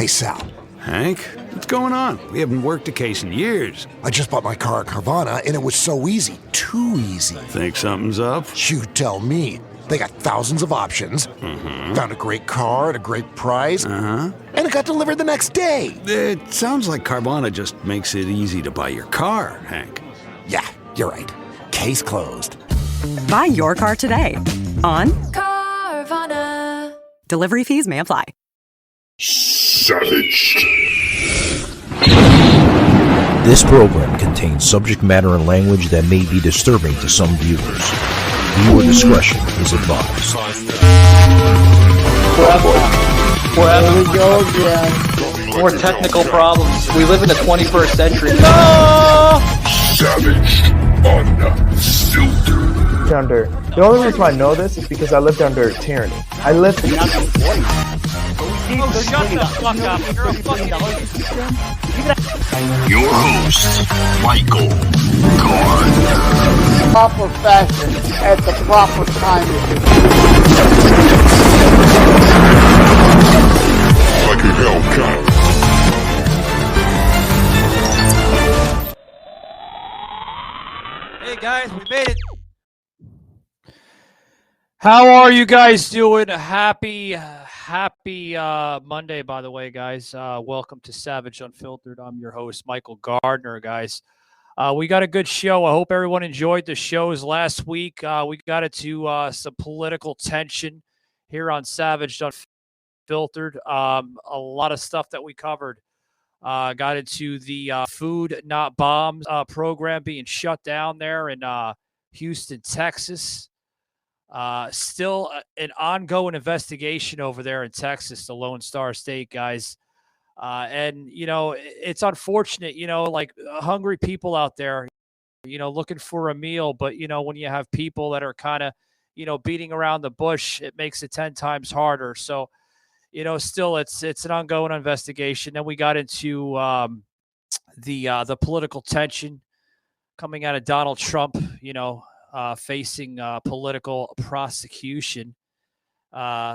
Hey, Sal. Hank, what's going on? We haven't worked a case in years. I just bought my car at Carvana, and it was so easy. Too easy. Think something's up? You tell me. They got thousands of options. Found a great car at a great price. And it got delivered the next day. It sounds like Carvana just makes it easy to buy your car, Hank. Yeah, you're right. Case closed. Buy your car today on Carvana. Delivery fees may apply. Savaged. This program contains subject matter and language that may be disturbing to some viewers. Viewer discretion is advised. Here we go again. More technical problems. We live in the 21st century. Savaged. Unfiltered. Under. The only reason I know this is because I lived under tyranny. I lived. Oh, shut the fuck up. You're a fucking idiot. Your host, Michael Gardner. Proper fashion at the proper time. Like a Hellcat. Hey guys, we made it. How are you guys doing? Happy Monday, by the way, guys. Welcome to Savage Unfiltered. I'm your host, Michael Gardner, guys. We got a good show. I hope everyone enjoyed the shows last week. We got into some political tension here on Savage Unfiltered. A lot of stuff that we covered. Got into the Food Not Bombs program being shut down there in Houston, Texas. Still an ongoing investigation over there in Texas, the Lone Star State, guys. And, you know, it's unfortunate, you know, like hungry people out there, you know, looking for a meal. But, you know, when you have people that are kind of, you know, beating around the bush, it makes it 10 times harder. So, you know, still it's an ongoing investigation. Then we got into the political tension coming out of Donald Trump, you know, facing political prosecution,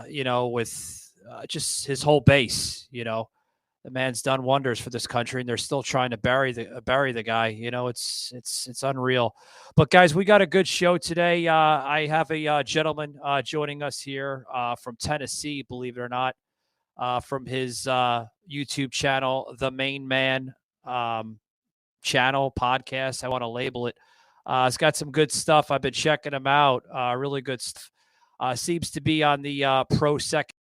you know, with just his whole base. You know, the man's done wonders for this country, and they're still trying to bury the guy. You know, it's unreal. But guys, we got a good show today. I have a gentleman joining us here from Tennessee, believe it or not, from his YouTube channel, The Main Man channel podcast. I want to label it. It's got some good stuff. I've been checking him out. Really good stuff. Seems to be on the pro-Second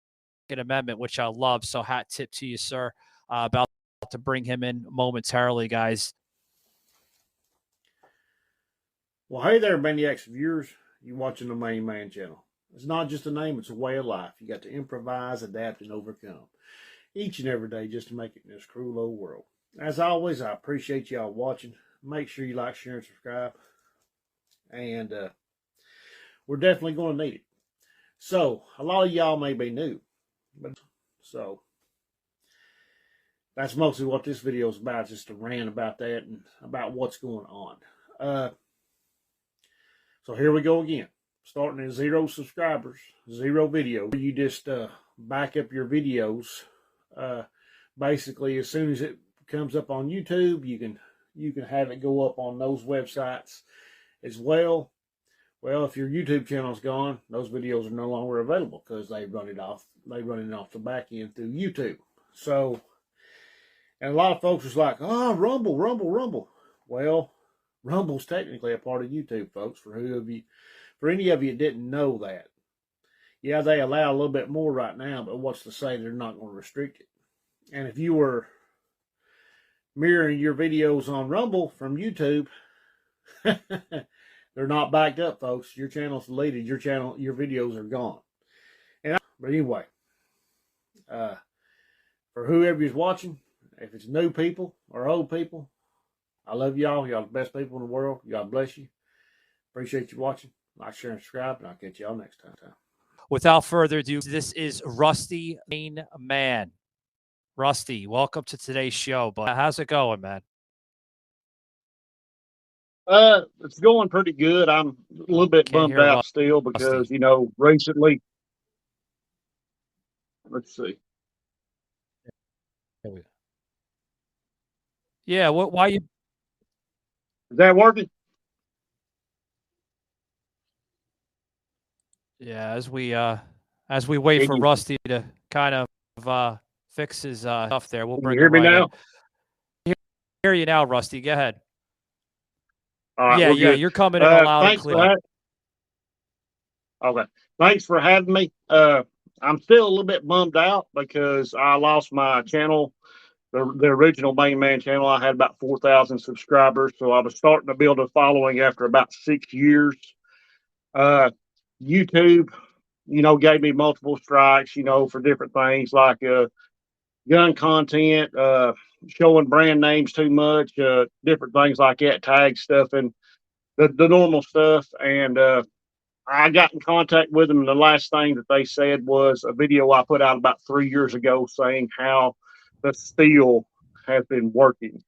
Amendment, which I love. So hat tip to you, sir. About to bring him in momentarily, guys. Well, hey there, Maniacs viewers. You're watching the Main Man channel. It's not just a name, it's a way of life. You got to improvise, adapt, and overcome each and every day just to make it in this cruel old world. As always, I appreciate y'all watching. Make sure you like, share, and subscribe. And we're definitely going to need it. So, a lot of y'all may be new. So, that's mostly what this video is about, just to rant about that and about what's going on. So, here we go again. Starting at 0 subscribers, 0 video. You just back up your videos. Basically, as soon as it comes up on YouTube, you can have it go up on those websites as well. Well, if your YouTube channel's gone, those videos are no longer available because they run it off the back end through YouTube. So, and a lot of folks was like, oh, Rumble. Well, Rumble's technically a part of YouTube, folks, for any of you that didn't know that. Yeah, they allow a little bit more right now, but what's to say they're not going to restrict it? And if you were mirroring your videos on Rumble from YouTube, they're not backed up, folks. Your channel's deleted. Your videos are gone. But anyway, for whoever is watching, if it's new people or old people, I love y'all. Y'all the best people in the world. God bless you. Appreciate you watching. Like, share, and subscribe, and I'll catch y'all next time. Without further ado, this is Rusty Main Man. Rusty, welcome to today's show. But how's it going, man? It's going pretty good. I'm a little bit bummed out still because, you know, recently, let's see. Yeah, why you? Is that working? Yeah, as we wait for Rusty to kind of fix his stuff there, we'll Can bring you hear him me right now? in. Hear you now, Rusty. Go ahead. All right, Yeah, we're yeah, good. you're coming in all loud and Thanks for clear. Okay. Thanks for having me. I'm still a little bit bummed out because I lost my channel, the original Main Man channel. I had about 4,000 subscribers, so I was starting to build a following after about 6 years. YouTube, gave me multiple strikes, for different things like gun content, showing brand names too much, different things like that, tag stuff, and the normal stuff. And I got in contact with them, and the last thing that they said was a video I put out about 3 years ago saying how the steel has been working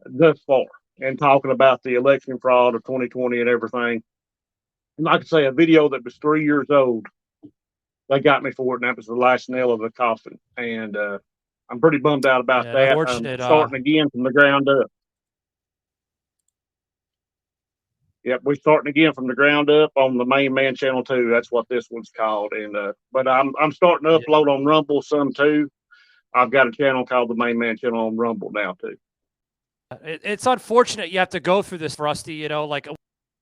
thus far and talking about the election fraud of 2020 and everything. And like I say, a video that was 3 years old, they got me for it, and that was the last nail of the coffin. And I'm pretty bummed out about that. I'm Unfortunate. starting again from the ground up. Yep, we're starting again from the ground up on the Main Man channel too. That's what this one's called. And but I'm starting to upload on Rumble some too. I've got a channel called the Main Man channel on Rumble now too. It's unfortunate you have to go through this, Rusty. Like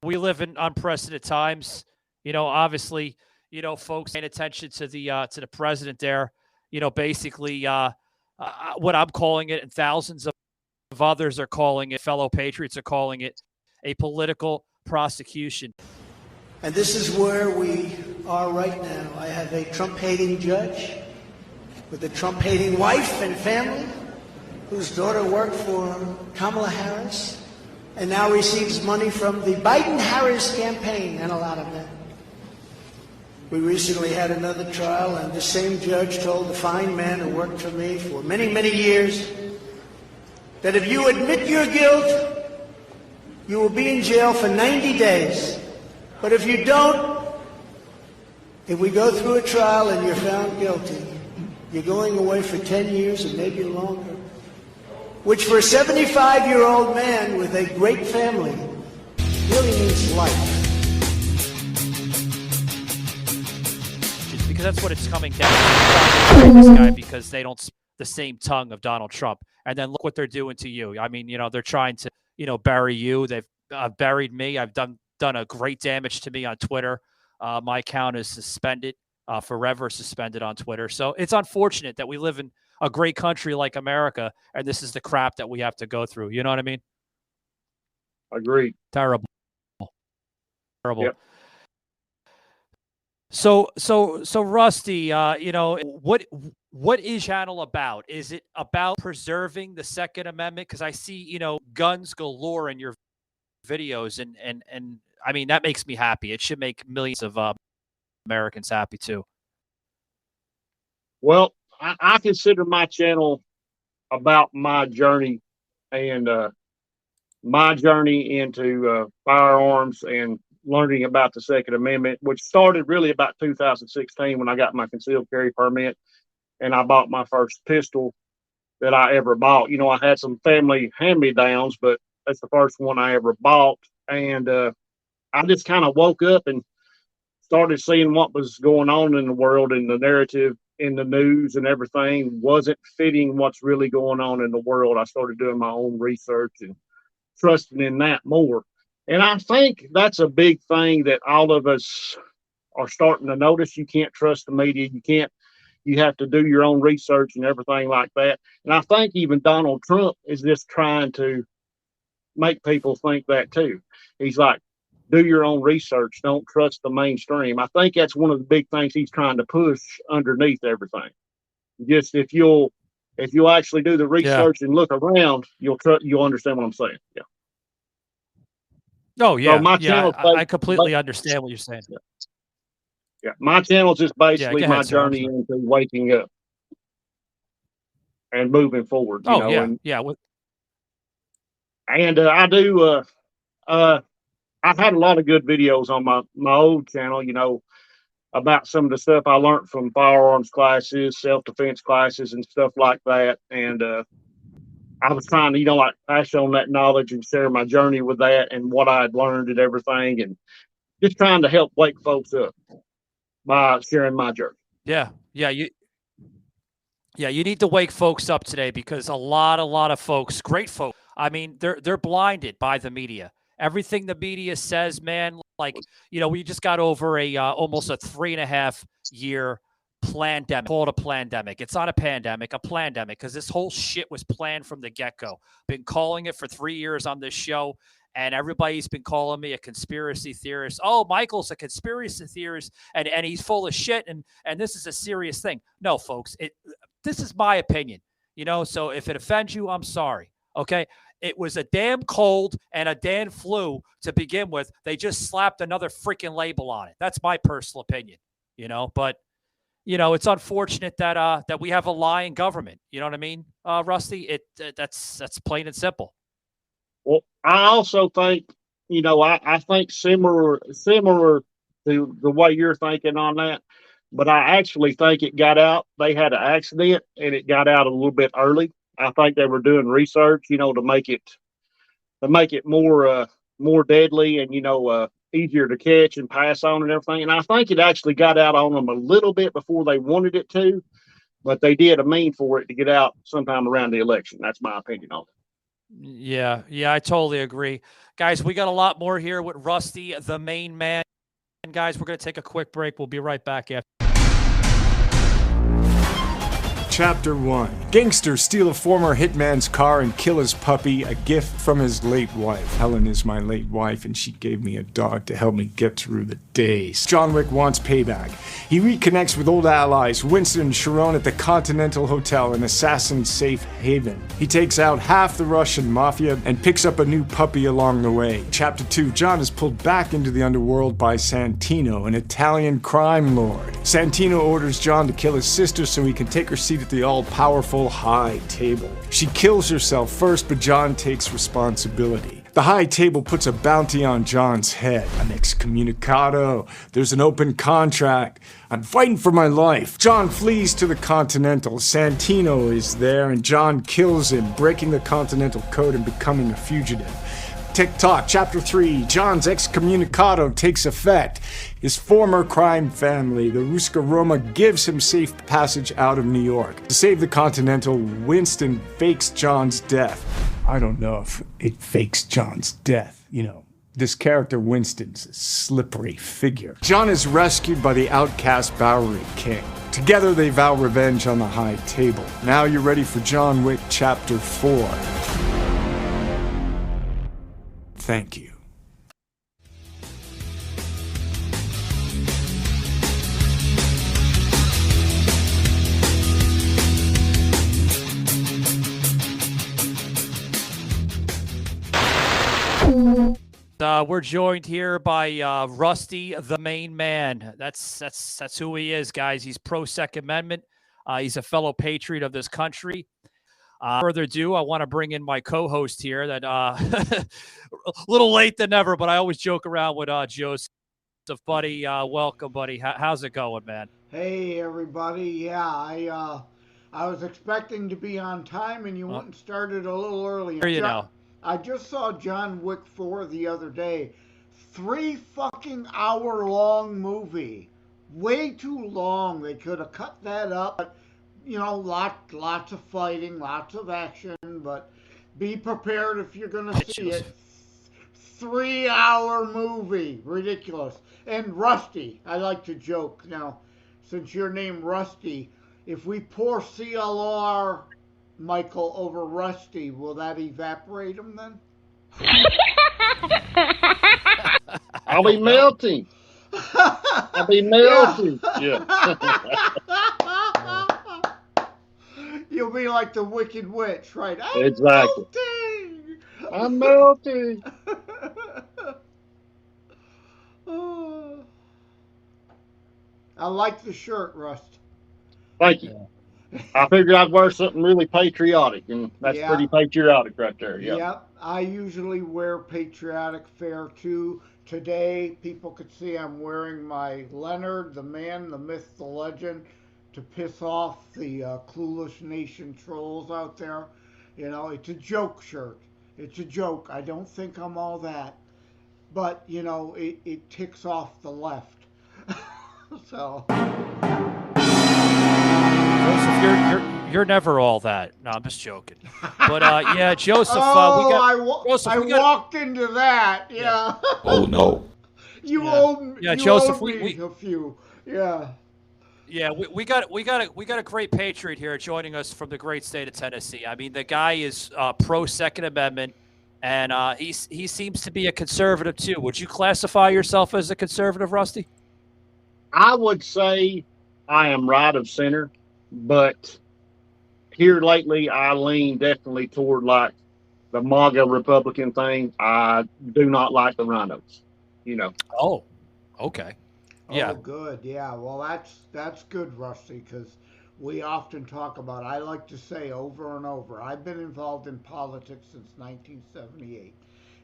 we live in unprecedented times. Obviously, folks paying attention to the president there. Basically, what I'm calling it, and thousands of others are calling it, fellow patriots are calling it, a political prosecution. And this is where we are right now. I have a Trump-hating judge with a Trump-hating wife and family whose daughter worked for Kamala Harris and now receives money from the Biden-Harris campaign, and a lot of that. We recently had another trial, and the same judge told the fine man who worked for me for many, many years that if you admit your guilt, you will be in jail for 90 days. But if you don't, if we go through a trial and you're found guilty, you're going away for 10 years and maybe longer, which for a 75-year-old man with a great family really means life. Because that's what it's coming down to. This guy, because they don't speak the same tongue of Donald Trump. And then look what they're doing to you. I mean, they're trying to bury you. They've buried me. I've done a great damage to me on Twitter. My account is suspended, forever suspended on Twitter. So it's unfortunate that we live in a great country like America, and this is the crap that we have to go through. You know what I mean? Agreed. Terrible. Yep. So Rusty, what is channel about? Is it about preserving the Second Amendment? Because I see, guns galore in your videos, and I mean that makes me happy. It should make millions of Americans happy too. Well, I consider my channel about my journey and my journey into firearms and learning about the Second Amendment, which started really about 2016 when I got my concealed carry permit and I bought my first pistol that I ever bought. I had some family hand-me-downs, but that's the first one I ever bought. And I just kind of woke up and started seeing what was going on in the world, and the narrative in the news and everything wasn't fitting what's really going on in the world. I started doing my own research and trusting in that more. And I think that's a big thing that all of us are starting to notice. You can't trust the media. You have to do your own research and everything like that. And I think even Donald Trump is just trying to make people think that too. He's like, do your own research. Don't trust the mainstream. I think that's one of the big things he's trying to push underneath everything. Just if you'll actually do the research and look around, you'll understand what I'm saying. Yeah. Oh yeah, so my channel, I completely understand what you're saying. Yeah, my channel is just basically my ahead, sir. journey into waking up and moving forward. I do. I've had a lot of good videos on my old channel. about some of the stuff I learned from firearms classes, self-defense classes, and stuff like that. And I was trying to, like pass on that knowledge and share my journey with that and what I had learned and everything, and just trying to help wake folks up by sharing my journey. Yeah, you need to wake folks up today, because a lot of folks, great folks, I mean, they're blinded by the media. Everything the media says, man, like, we just got over almost a 3.5 year pandemic. Call it a pandemic. It's not a pandemic, a pandemic, because this whole shit was planned from the get-go. Been calling it for 3 years on this show, and everybody's been calling me a conspiracy theorist. Oh, Michael's a conspiracy theorist, and he's full of shit, and this is a serious thing. No, folks, this is my opinion, so if it offends you, I'm sorry, okay? It was a damn cold and a damn flu to begin with. They just slapped another freaking label on it. That's my personal opinion, but it's unfortunate that we have a lying government. You know what I mean, Rusty? That's plain and simple. Well, I also think, I think similar to the way you're thinking on that, but I actually think it got out. They had an accident and it got out a little bit early. I think they were doing research, to make it more deadly and, easier to catch and pass on and everything. And I think it actually got out on them a little bit before they wanted it to, but they did a mean for it to get out sometime around the election. That's my opinion on it. Yeah, I totally agree. Guys, we got a lot more here with Rusty, the main man. And guys, we're going to take a quick break. We'll be right back after. Chapter 1. Gangsters steal a former hitman's car and kill his puppy, a gift from his late wife. Helen is my late wife, and she gave me a dog to help me get through the days. John Wick wants payback. He reconnects with old allies, Winston and Sharon at the Continental Hotel, an assassin safe haven. He takes out half the Russian mafia and picks up a new puppy along the way. Chapter 2. John is pulled back into the underworld by Santino, an Italian crime lord. Santino orders John to kill his sister so he can take her seat at the all-powerful High Table. She kills herself first, but John takes responsibility. The High Table puts a bounty on John's head. I'm excommunicado. There's an open contract. I'm fighting for my life. John flees to the Continental. Santino is there, and John kills him, breaking the Continental Code and becoming a fugitive. TikTok, Chapter 3, John's excommunicado takes effect. His former crime family, the Ruska Roma, gives him safe passage out of New York. To save the Continental, Winston fakes John's death. I don't know if it fakes John's death. This character, Winston's a slippery figure. John is rescued by the outcast Bowery King. Together they vow revenge on the High Table. Now you're ready for John Wick Chapter 4. Thank you. We're joined here by Rusty, the main man. That's who he is, guys. He's pro Second Amendment. He's a fellow patriot of this country. Further ado, I want to bring in my co-host here. That a little late than ever, but I always joke around with Joseph. Buddy, welcome, buddy. How's it going, man? Hey, everybody. Yeah, I was expecting to be on time, and you went and started a little early. Here you know. I just saw John Wick 4 the other day. 3 fucking hour-long movie. Way too long. They could have cut that up. Lots of fighting, lots of action, but be prepared if you're going to see it. 3-hour movie. Ridiculous. And Rusty, I like to joke. Now, since you're named Rusty, if we pour CLR, Michael, over Rusty, will that evaporate him then? I'll be melting. I'll be melting. Yeah. You'll be like the Wicked Witch, right? Exactly. I'm melting. I like the shirt, Rust. Thank you. I figured I'd wear something really patriotic, and that's pretty patriotic right there. Yeah. Yep. I usually wear patriotic fare too. Today, people could see I'm wearing my Leonard, the man, the myth, the legend, to piss off the clueless nation trolls out there. You know, it's a joke shirt. It's a joke. I don't think I'm all that. But, you know, it ticks off the left. So. Joseph, you're never all that. No, I'm just joking. But yeah, Joseph, I walked into that. Yeah. Oh no. You owe Yeah, you Joseph, owed me a few. Yeah. Yeah, we got a great patriot here joining us from the great state of Tennessee. I mean, the guy is pro Second Amendment, and he seems to be a conservative too. Would you classify yourself as a conservative, Rusty? I would say I am right of center, but here lately I lean definitely toward like the MAGA Republican thing. I do not like the rhinos, you know. Oh, okay. Yeah. Oh, good. Yeah. Well, that's good, Rusty, because we often talk about. I like to say over and over. I've been involved in politics since 1978,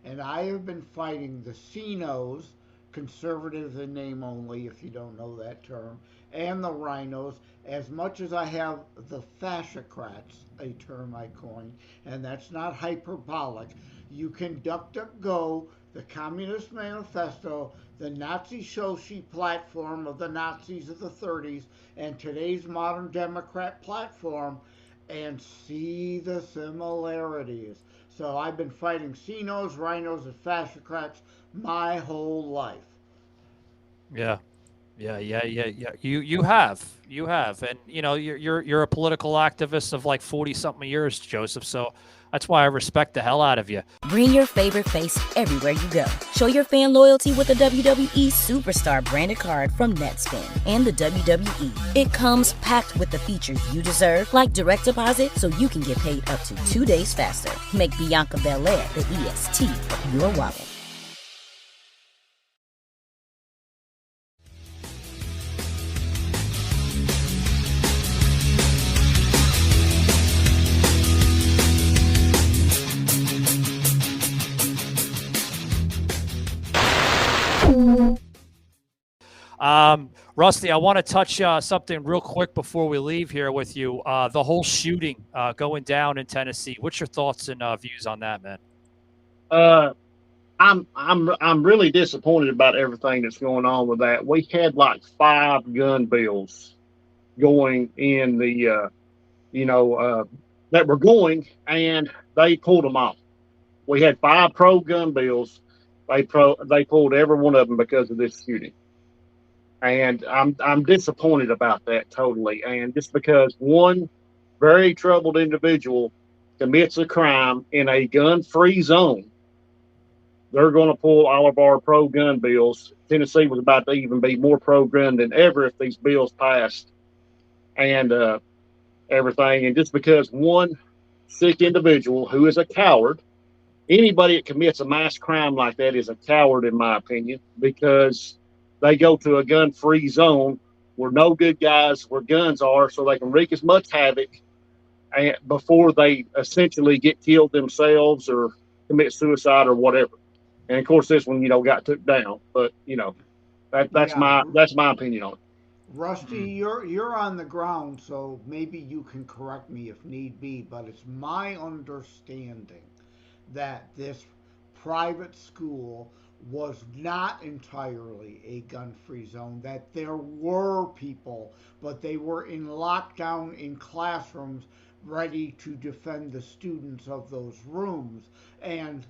and I have been fighting the CNOs, conservatives in name only, if you don't know that term, and the rhinos, as much as I have the fascocrats, a term I coined, and that's not hyperbolic. You can DuckDuckGo, the Communist Manifesto, the Nazi Shoshi platform of the Nazis of the 30s, and today's modern Democrat platform, and see the similarities. So I've been fighting CNOs, rhinos, and fascocrats my whole life. Yeah. Yeah. You have, and you know you're a political activist of like 40-something years, Joseph. So that's why I respect the hell out of you. Bring your favorite face everywhere you go. Show your fan loyalty with a WWE Superstar branded card from Netspin and the WWE. It comes packed with the features you deserve, like direct deposit, so you can get paid up to 2 days faster. Make Bianca Belair the EST of your wallet. Rusty, I want to touch something real quick before we leave here with you. The whole shooting going down in Tennessee. What's your thoughts and views on that, man? I'm really disappointed about everything that's going on with that. We had like 5 gun bills going in the that were going, and they pulled them off. We had 5 pro gun bills. They pulled every one of them because of this shooting. And I'm disappointed about that totally. And just because one very troubled individual commits a crime in a gun-free zone, they're going to pull all of our pro-gun bills. Tennessee was about to even be more pro-gun than ever if these bills passed and everything. And just because one sick individual who is a coward, anybody that commits a mass crime like that is a coward, in my opinion, because they go to a gun-free zone where no good guys where guns are, so they can wreak as much havoc and before they essentially get killed themselves or commit suicide or whatever. And of course, this one, got took down. But that's my opinion on it. Rusty, you're on the ground, so maybe you can correct me if need be. But it's my understanding that this private school was not entirely a gun-free zone, that there were people, but they were in lockdown in classrooms ready to defend the students of those rooms. And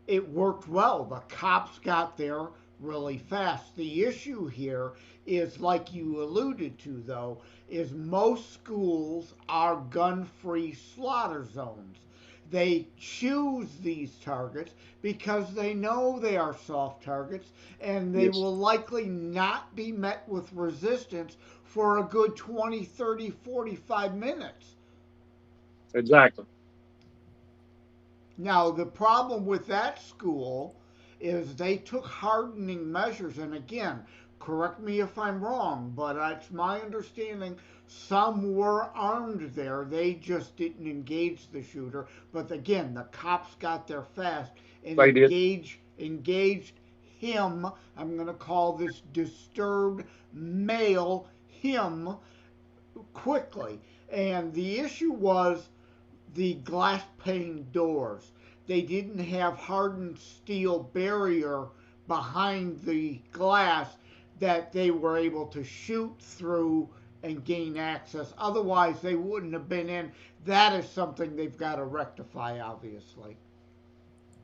it worked well. The cops got there really fast. The issue here is, like you alluded to, though, is most schools are gun-free slaughter zones. They choose these targets because they know they are soft targets, and they will likely not be met with resistance for a good 20, 30, 45 minutes. Exactly. Now, the problem with that school is they took hardening measures, and again, correct me if I'm wrong, but it's my understanding some were armed there. They just didn't engage the shooter. But again, the cops got there fast and engaged him, I'm going to call this disturbed male him, quickly. And the issue was the glass pane doors. They didn't have hardened steel barrier behind the glass that they were able to shoot through and gain access. Otherwise, they wouldn't have been in. That is something they've got to rectify, obviously.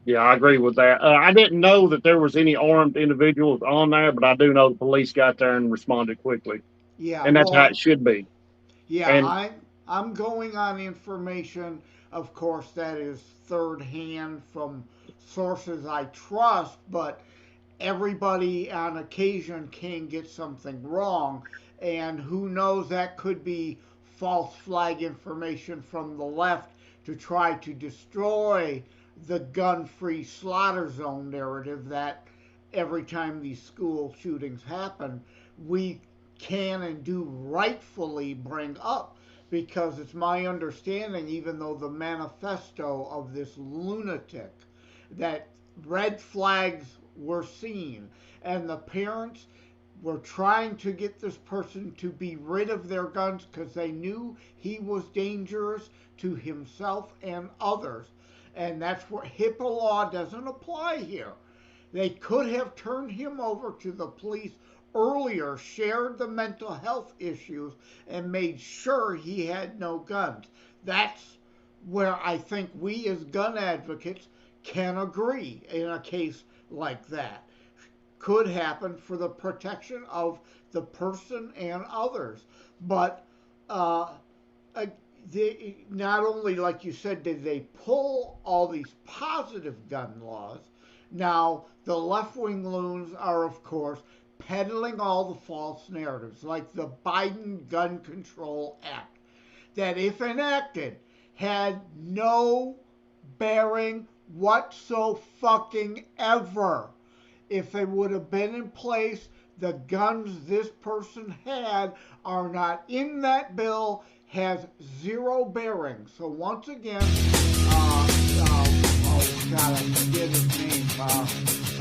Yeah, I agree with that. I didn't know that there was any armed individuals on there, but I do know the police got there and responded quickly. Yeah, And that's well, how it should be. yeah, And I'm going on information, of course, that is third hand from sources I trust, but everybody on occasion can get something wrong, and who knows, that could be false flag information from the left to try to destroy the gun-free slaughter zone narrative that every time these school shootings happen, we can and do rightfully bring up, because it's my understanding, even though the manifesto of this lunatic, that red flags were seen and the parents were trying to get this person to be rid of their guns because they knew he was dangerous to himself and others. And that's where HIPAA law doesn't apply here. They could have turned him over to the police earlier, shared the mental health issues, and made sure he had no guns. That's where I think we as gun advocates can agree in a case like that. Could happen for the protection of the person and others. But not only, like you said, did they pull all these positive gun laws, now the left-wing loons are, of course, peddling all the false narratives, like the Biden Gun Control Act, that if enacted, had no bearing whatsoever. If it would have been in place, the guns this person had are not in that bill, has zero bearing. So once again, oh God, I forget his name.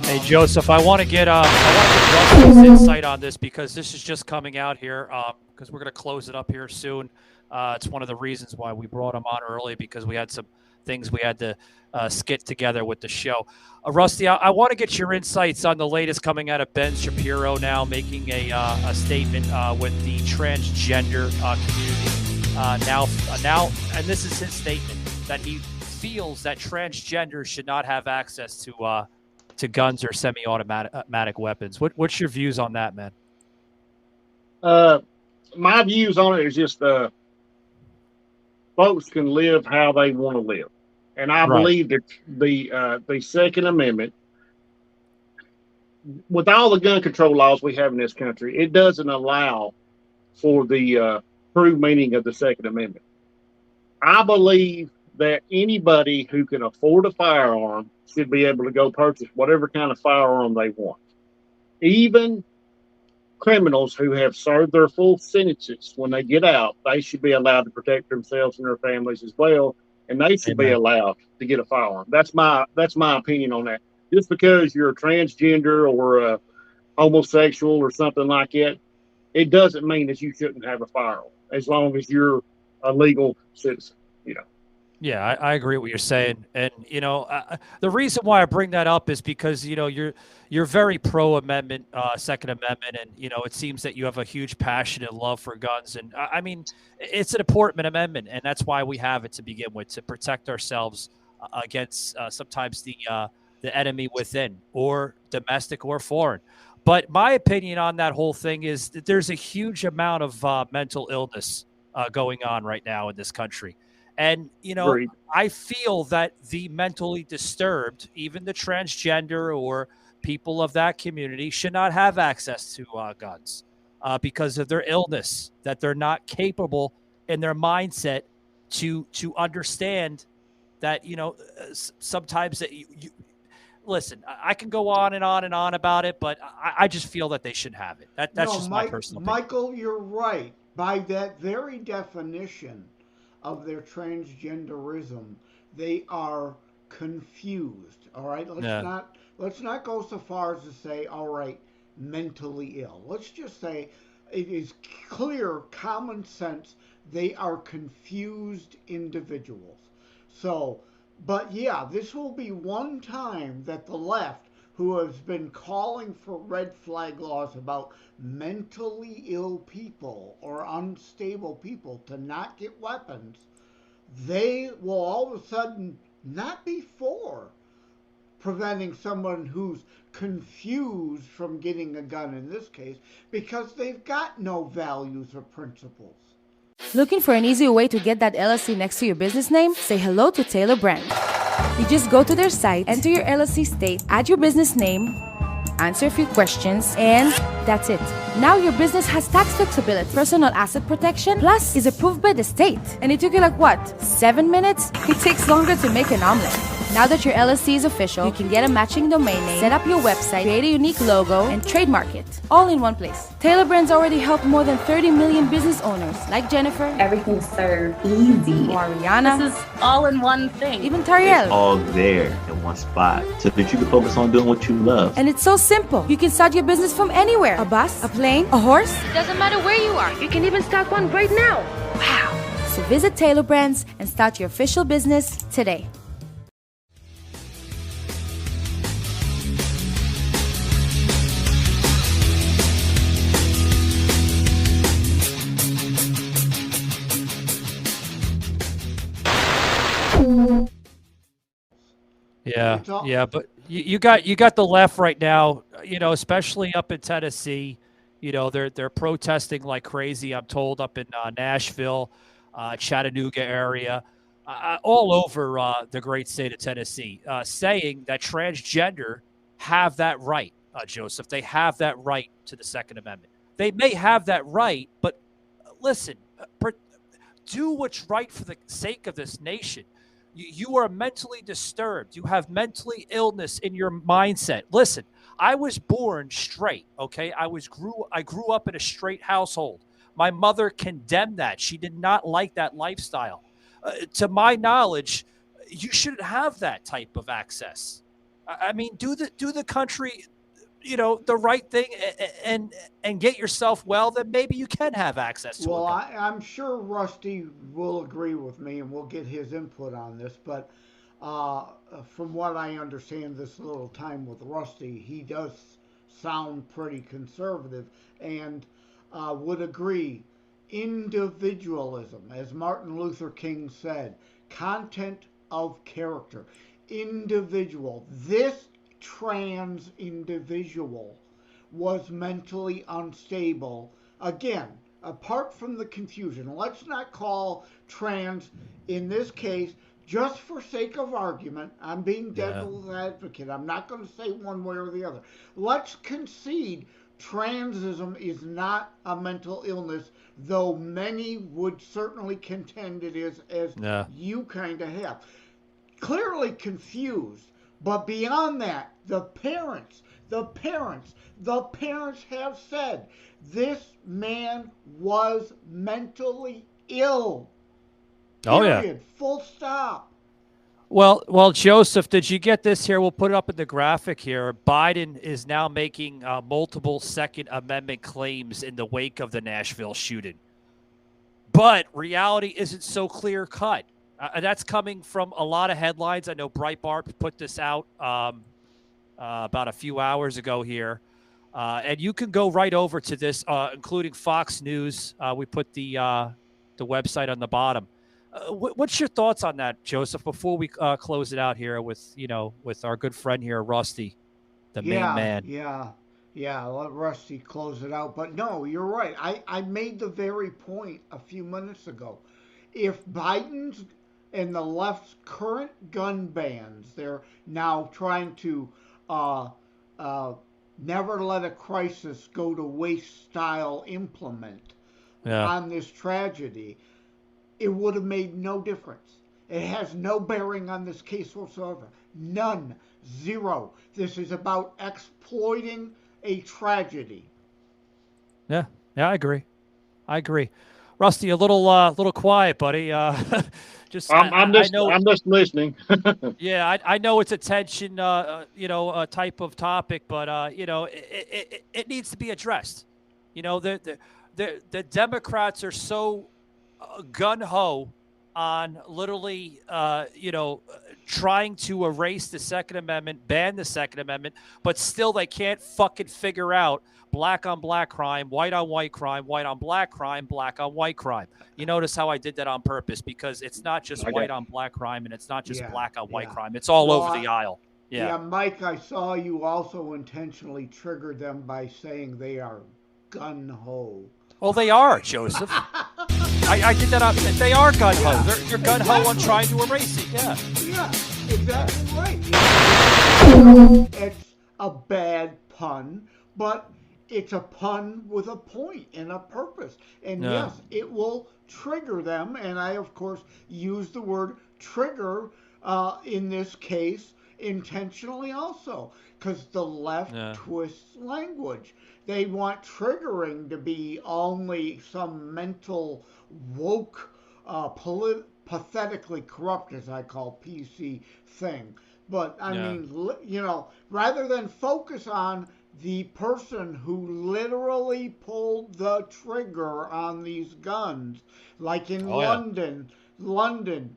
Hey Joseph, I want to get Russell's insight on this, because this is just coming out here, because we're going to close it up here soon. It's one of the reasons why we brought him on early, because we had some things we had to skit together with the show. Rusty, I want to get your insights on the latest coming out of Ben Shapiro now making a statement with the transgender community. Now, and this is his statement, that he feels that transgenders should not have access to guns or semi-automatic weapons. What's your views on that, man? My views on it is just folks can live how they want to live. And I believe that the Second Amendment, with all the gun control laws we have in this country, it doesn't allow for the true meaning of the Second Amendment. I believe that anybody who can afford a firearm should be able to go purchase whatever kind of firearm they want. Even criminals who have served their full sentences, when they get out, they should be allowed to protect themselves and their families as well, and they should be allowed to get a firearm. That's my opinion on that. Just because you're a transgender or a homosexual or something like that, it doesn't mean that you shouldn't have a firearm as long as you're a legal citizen, you know. Yeah, I agree with what you're saying, and the reason why I bring that up is because you're very pro amendment, Second Amendment, and it seems that you have a huge passion and love for guns, and I mean it's an important amendment, and that's why we have it to begin with, to protect ourselves against sometimes the enemy within, or domestic or foreign. But my opinion on that whole thing is that there's a huge amount of mental illness going on right now in this country. And, Agreed. I feel that the mentally disturbed, even the transgender or people of that community, should not have access to guns because of their illness, that they're not capable in their mindset to understand that, sometimes that you listen, I can go on and on and on about it, but I just feel that they should have it. That's just my personal opinion. Michael, you're right. By that very definition of their transgenderism, they are confused. All right, Yeah. let's not go so far as to say, all right, mentally ill. Let's just say it is clear, common sense. They are confused individuals. So, but yeah, this will be one time that the left, who has been calling for red flag laws about mentally ill people or unstable people to not get weapons, they will all of a sudden not be for preventing someone who's confused from getting a gun in this case because they've got no values or principles. Looking for an easy way to get that LLC next to your business name? Say hello to Taylor Brand. You just go to their site, enter your LLC state, add your business name, answer a few questions, and that's it. Now your business has tax flexibility, personal asset protection, plus is approved by the state. And it took you like what, 7 minutes? It takes longer to make an omelet. Now that your LLC is official, you can get a matching domain name, set up your website, create a unique logo, and trademark it, all in one place. Taylor Brands already helped more than 30 million business owners, like Jennifer. Everything's so easy. Or Ariana. This is all in one thing. Even Tariel. It's all there in one spot so that you can focus on doing what you love. And it's so simple. You can start your business from anywhere. A bus, a plane, a horse. Doesn't matter where you are. You can even start one right now. Wow. So visit Taylor Brands and start your official business today. Yeah, but you got the left right now, especially up in Tennessee. They're protesting like crazy. I'm told up in Nashville, Chattanooga area, all over the great state of Tennessee, saying that transgender have that right, Joseph. They have that right to the Second Amendment. They may have that right, but listen, do what's right for the sake of this nation. You are mentally disturbed. You have mentally illness in your mindset. Listen, I was born straight, okay? I grew up in a straight household. My mother condemned that. She did not like that lifestyle. To my knowledge, you shouldn't have that type of access. I mean, do the country, the right thing and get yourself well, then maybe you can have access to it. Well, I'm sure Rusty will agree with me, and we'll get his input on this. But from what I understand, this little time with Rusty, he does sound pretty conservative and would agree. Individualism, as Martin Luther King said, content of character. Individual. This trans individual was mentally unstable. Again, apart from the confusion, let's not call trans, in this case, just for sake of argument, I'm being devil's advocate. I'm not going to say one way or the other. Let's concede transism is not a mental illness, though many would certainly contend it is, as you kind of have. Clearly confused. But beyond that, the parents have said this man was mentally ill. Period. Yeah. Full stop. Well, Joseph, did you get this here? We'll put it up in the graphic here. Biden is now making multiple Second Amendment claims in the wake of the Nashville shooting. But reality isn't so clear cut. That's coming from a lot of headlines. I know Breitbart put this out about a few hours ago here. And you can go right over to this, including Fox News. We put the website on the bottom. What's your thoughts on that, Joseph, before we close it out here with our good friend here, Rusty, the main man? Yeah, let Rusty close it out. But no, you're right. I made the very point a few minutes ago. If Biden's and the left's current gun bans, they're now trying to never let a crisis go to waste style implement on this tragedy, it would have made no difference. It has no bearing on this case whatsoever. None. Zero. This is about exploiting a tragedy. Yeah, I agree. Rusty, a little quiet, buddy. Just I'm I just know. I'm just listening. Yeah, I know it's a tension, type of topic, but it needs to be addressed. The Democrats are so gun ho on literally, trying to erase the Second Amendment, ban the Second Amendment, but still they can't fucking figure out black on black crime, white on white crime, white on black crime, black on white crime. You notice how I did that on purpose because it's not just white on black crime and it's not just black on white crime. It's all over the aisle. Yeah, Mike, I saw you also intentionally triggered them by saying they are gun ho. Well, they are, Joseph. I did that. They are gun ho. They're gun ho on trying to erase it. Yeah. Yeah, exactly right. It's a bad pun, but it's a pun with a point and a purpose. And yes, it will trigger them. And I, of course, use the word trigger in this case intentionally also because the left twists language. They want triggering to be only some mental woke, pathetically corrupt, as I call PC thing. But I mean, rather than focus on the person who literally pulled the trigger on these guns, like in London,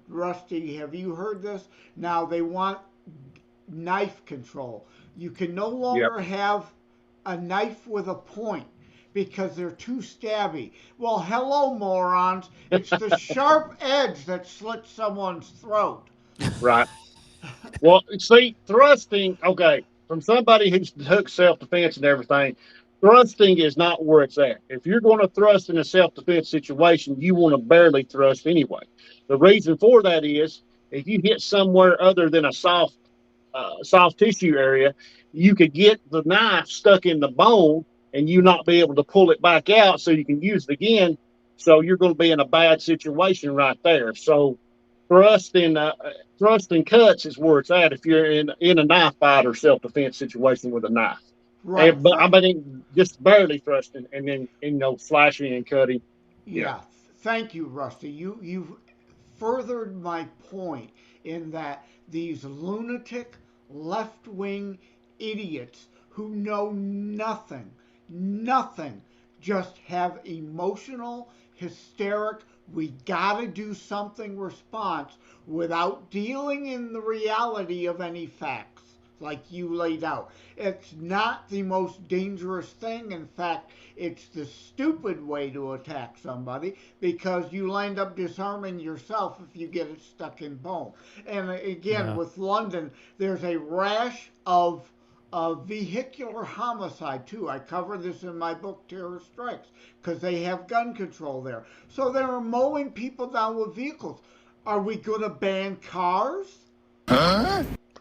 Rusty, have you heard this? Now they want knife control. You can no longer have a knife with a point because they're too stabby. Well, hello, morons. It's the sharp edge that slits someone's throat. Right. Well, see, thrusting, okay, from somebody who's took self-defense and everything, thrusting is not where it's at. If you're going to thrust in a self-defense situation, you want to barely thrust anyway. The reason for that is if you hit somewhere other than a soft tissue area, you could get the knife stuck in the bone and you not be able to pull it back out so you can use it again. So you're going to be in a bad situation right there. So thrusting cuts is where it's at if you're in a knife fight or self-defense situation with a knife. Right. But I mean, just barely thrusting and then slashing and cutting. Yeah. Thank you, Rusty. You've furthered my point in that these lunatic left-wing idiots who know nothing, just have emotional, hysteric, we gotta do something response without dealing in the reality of any facts like you laid out. It's not the most dangerous thing. In fact, it's the stupid way to attack somebody because you'll end up disarming yourself if you get it stuck in bone. And again, with London, there's a rash of vehicular homicide too. I cover this in my book, Terror Strikes, because they have gun control there. So they're mowing people down with vehicles. Are we going to ban cars?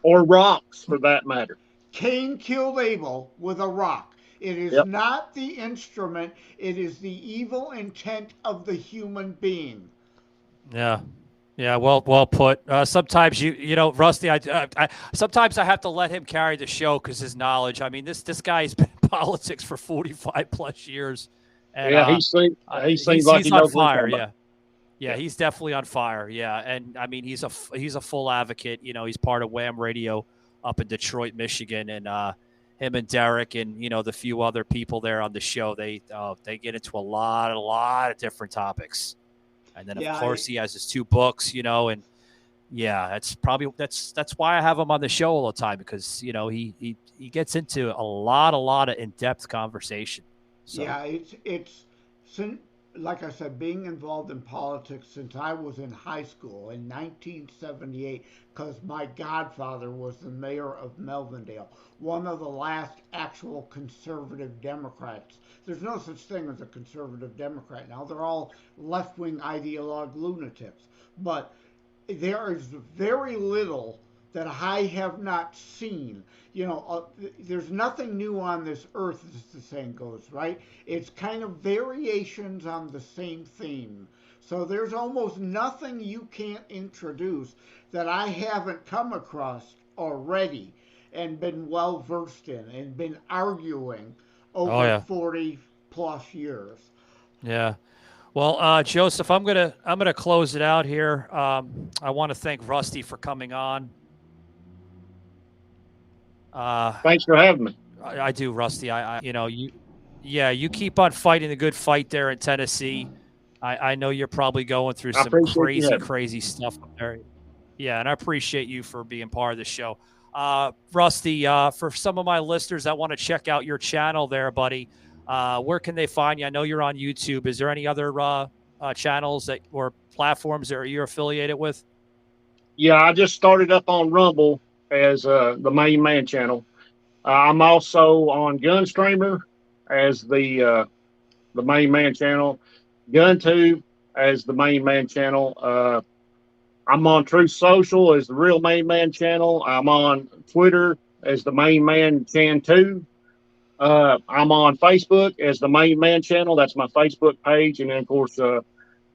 Or rocks, for that matter. Cain killed Abel with a rock. It is not the instrument. It is the evil intent of the human being. Yeah. Yeah, well put. Sometimes Rusty, I sometimes I have to let him carry the show because his knowledge. I mean, this guy's been in politics for 45 plus years. And, he seems like he's on fire. Yeah, he's definitely on fire. Yeah, and I mean, he's a full advocate. He's part of Wham Radio up in Detroit, Michigan, and him and Derek and the few other people there on the show, they get into a lot of different topics. And then of course he has his 2 books, and that's why I have him on the show all the time because he gets into a lot of in-depth conversation. So. Yeah, it's like I said, being involved in politics since I was in high school in 1978, because my godfather was the mayor of Melvindale, one of the last actual conservative Democrats. There's no such thing as a conservative Democrat now. They're all left-wing ideologue lunatics. But there is very little that I have not seen. There's nothing new on this earth, as the saying goes, right? It's kind of variations on the same theme. So there's almost nothing you can't introduce that I haven't come across already and been well versed in and been arguing over 40 plus years. Yeah. Well, Joseph, I'm gonna close it out here. I want to thank Rusty for coming on. Thanks for having me. I do, Rusty. You keep on fighting the good fight there in Tennessee. I know you're probably going through some crazy stuff up there. Yeah, and I appreciate you for being part of the show. Rusty, for some of my listeners that want to check out your channel there, buddy, where can they find you? I know you're on YouTube. Is there any other channels or platforms that you're affiliated with? Yeah, I just started up on Rumble as the main man channel. I'm also on Gunstreamer as the main man channel, GunTube as the main man channel. I'm on Truth Social as the real main man channel. I'm on Twitter as the main man Chan 2. I'm on Facebook as the main man channel. That's my Facebook page. And then, of course,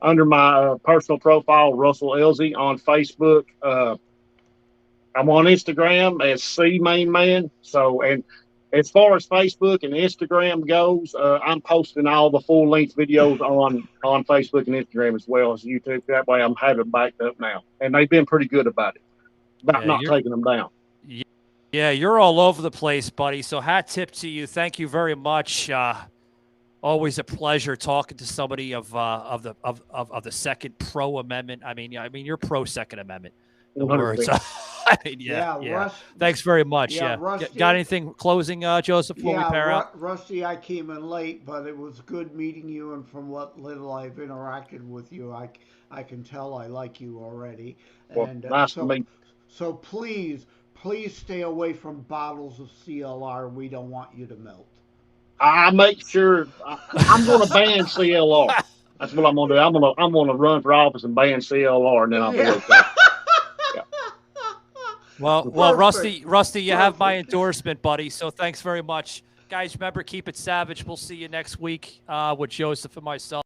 under my personal profile, Russell Elsie on Facebook. I'm on Instagram as C Main Man. So, and as far as Facebook and Instagram goes, I'm posting all the full length videos on Facebook and Instagram as well as YouTube. That way I'm having it backed up now. And they've been pretty good about it, about not taking them down. Yeah, you're all over the place, buddy. So hat tip to you. Thank you very much. Always a pleasure talking to somebody of the Second Pro Amendment. I mean, you're pro Second Amendment. The words. Yeah. Thanks very much. Yeah. Rusty, got anything closing, Joseph? Before we pair out? Rusty, I came in late, but it was good meeting you, and from what little I've interacted with you, I can tell I like you already. Well, and nice to meet. So please stay away from bottles of CLR. We don't want you to melt. I make sure I'm going to ban CLR. That's what I'm going to do. I'm going to run for office and ban CLR, and then I'll be okay. Well, Rusty, you have my endorsement, buddy. So thanks very much, guys. Remember, keep it savage. We'll see you next week with Joseph and myself.